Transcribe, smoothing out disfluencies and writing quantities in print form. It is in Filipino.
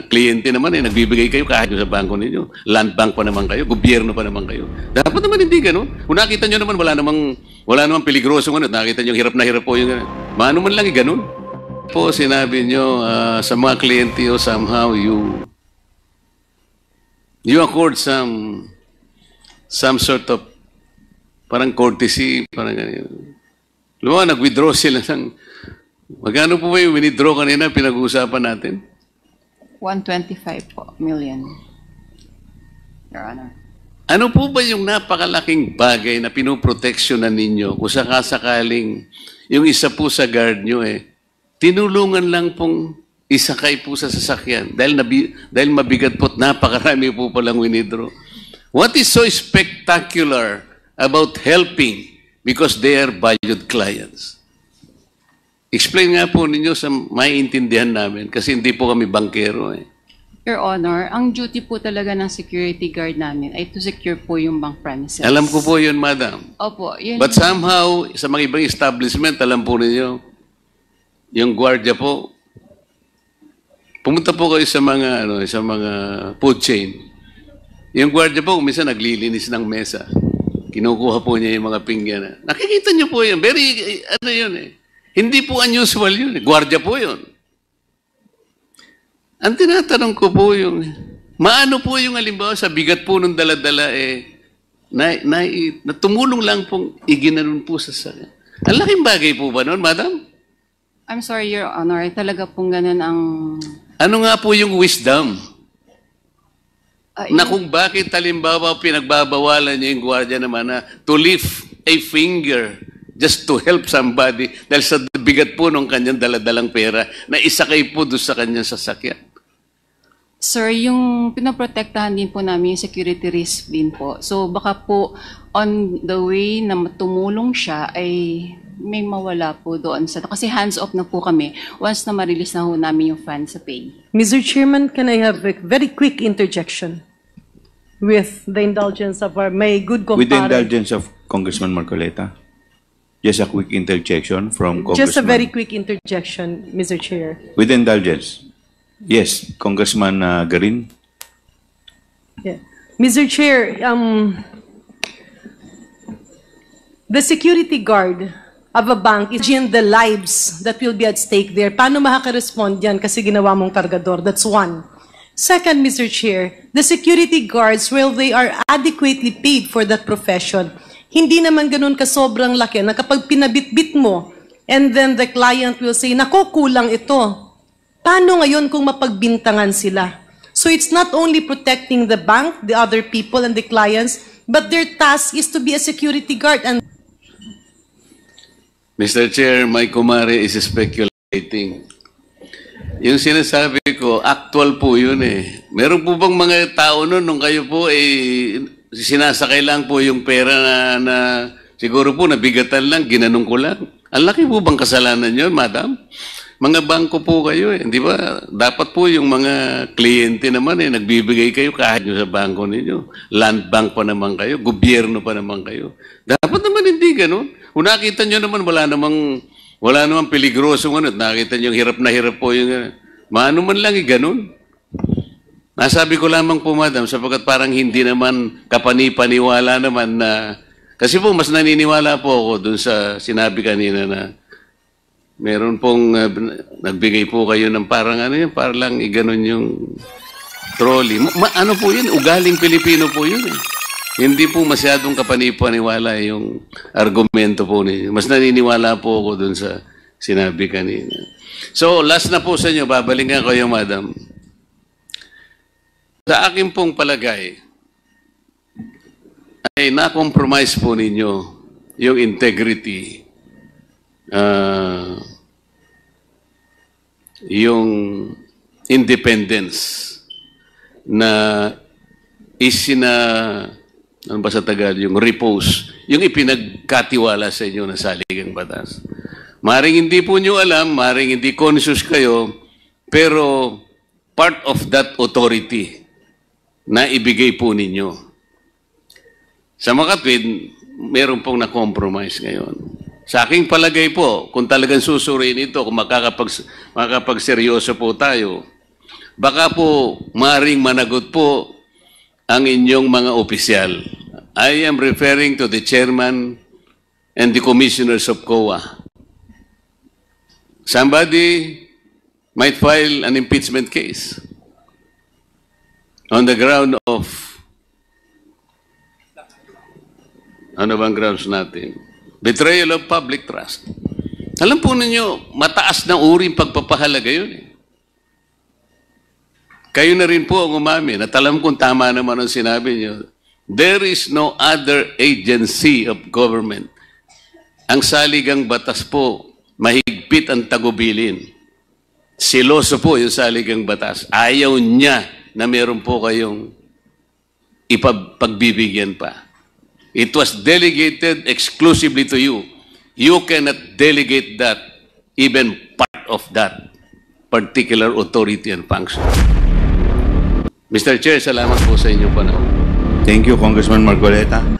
kliyente naman nagbibigay kayo kahit sa bangko ninyo. Land bank pa naman kayo, gobyerno pa naman kayo. Dapat naman hindi ganun. Kung nakita nyo naman, wala namang peligroso ano. Nakita nyo, hirap na hirap po yung ganun. Maano man lang ganun. Po, sinabi nyo sa mga kliyente o somehow you accord some sort of parang courtesy, parang ganyan. Lumawa, nag-withdraw sila ng... Magkano po ba yung withdraw kanina, pinag-uusapan natin? 125 million, Your Honor. Ano po ba yung napakalaking bagay na pinoproteksyonan ninyo kung sakasakaling yung isa po sa guard nyo tinulungan lang pong isakay po sa sasakyan dahil mabigat po at napakarami po palang withdraw. What is so spectacular about helping because they are valued clients? Explain nga po ninyo sa maiintindihan namin kasi hindi po kami bankero Your Honor, ang duty po talaga ng security guard namin ay to secure po yung bank premises. Alam ko po yun, madam. Opo. Yun. But somehow, sa mga ibang establishment, alam po ninyo, yung gwardiya po, pumunta po kayo sa mga food chain. Yung gwardiya po, minsan naglilinis ng mesa. Kinukuha po niya yung mga pinggan. Nakikita niyo po yun. Very, Hindi po unusual yun. Gwardiya po yun. Ang tinatanong ko po yung, maano po yung halimbawa sa bigat po ng dala-dala na tumulong lang pong iginanon po sa sakyan. Ang laking bagay po ba noon, madam? I'm sorry, Your Honor. Talaga pong ganun ang... Ano nga po yung wisdom? Na kung bakit halimbawa pinagbabawalan niya yung gwardiya naman na to lift a finger just to help somebody dahil sa bigat po ng kanyang daladalang pera na isakay po doon sa kanyang sasakyan. Sir, yung pinaprotektahan din po namin yung security risk din po. So baka po on the way na tumulong siya ay may mawala po doon. Kasi hands-off na po kami once na ma-release na ho namin yung funds sa pay. Mr. Chairman, can I have a very quick interjection with the indulgence of my good compadre? With the indulgence of Congressman Marcoleta? Just a quick interjection from Congressman. Just a very quick interjection, Mr. Chair. With indulgence. Yes, Congressman Garin. Yeah. Mr. Chair, the security guard of a bank is in the lives that will be at stake there. Paano makaka-respond yan kasi ginawa mong kargador? That's one. Second, Mr. Chair, the security guards, well, they are adequately paid for that profession. Hindi naman ganun ka sobrang laki na kapag pinabitbit mo and then the client will say, nako, kulang ito. Paano ngayon kung mapagbintangan sila? So it's not only protecting the bank, the other people and the clients, but their task is to be a security guard. And Mr. Chair, my kumare is speculating. Yung sinasabi ko, actual po yun Meron po bang mga tao nun, nung kayo po sinasakay lang po yung pera na siguro po nabigatan lang, ginanong ko lang. Ang laki po bang kasalanan yun, madam? Mga bangko po kayo di ba? Dapat po yung mga kliyente naman nagbibigay kayo kahit sa bangko ninyo. Land bank pa naman kayo, gobyerno pa naman kayo. Dapat naman hindi ganun. Kung nakita nyo naman, wala namang peligroso nakita nyo hirap na hirap po yung maano man lang ganun. Nasabi ko lamang po, madam, sapagkat parang hindi naman kapani-paniwala naman na, kasi po mas naniniwala po ako dun sa sinabi kanina na meron pong nagbigay po kayo ng parang parang lang iganon yung trolley. Ano po yun? Ugaling Pilipino po yun Hindi po masyadong kapani-paniwala yung argumento po ninyo. Mas naniniwala po ako dun sa sinabi kanina. So, last na po sa inyo, babalikan ko yung madam. Sa akin pong palagay, ay na-compromise po ninyo yung integrity, yung independence na ano ba sa Tagalog, yung repose, yung ipinagkatiwala sa inyo na saligang batas. Maring hindi po nyo alam, maring hindi conscious kayo, pero part of that authority na ibigay po ninyo. Sa makatwid, meron pong na-compromise ngayon. Sa aking palagay po, kung talagang susuriin ito, kung makakapagseryoso po tayo, baka po maring managot po ang inyong mga opisyal. I am referring to the chairman and the commissioners of COA. Somebody might file an impeachment case on the ground of, ano bang grounds natin? Betrayal of public trust. Alam po ninyo, mataas na uring pagpapahalaga yun eh. Kayo na rin po ang umamin at alam kong tama naman ang sinabi niyo. There is no other agency of government. Ang saligang batas po, mahigpit ang tagubilin. Siloso po yung saligang batas. Ayaw niya na meron po kayong ipagbibigyan pa. It was delegated exclusively to you. You cannot delegate that, even part of that particular authority and function. Mr. Chair, salamat po sa inyong panahon. Thank you, Congressman Marcoleta.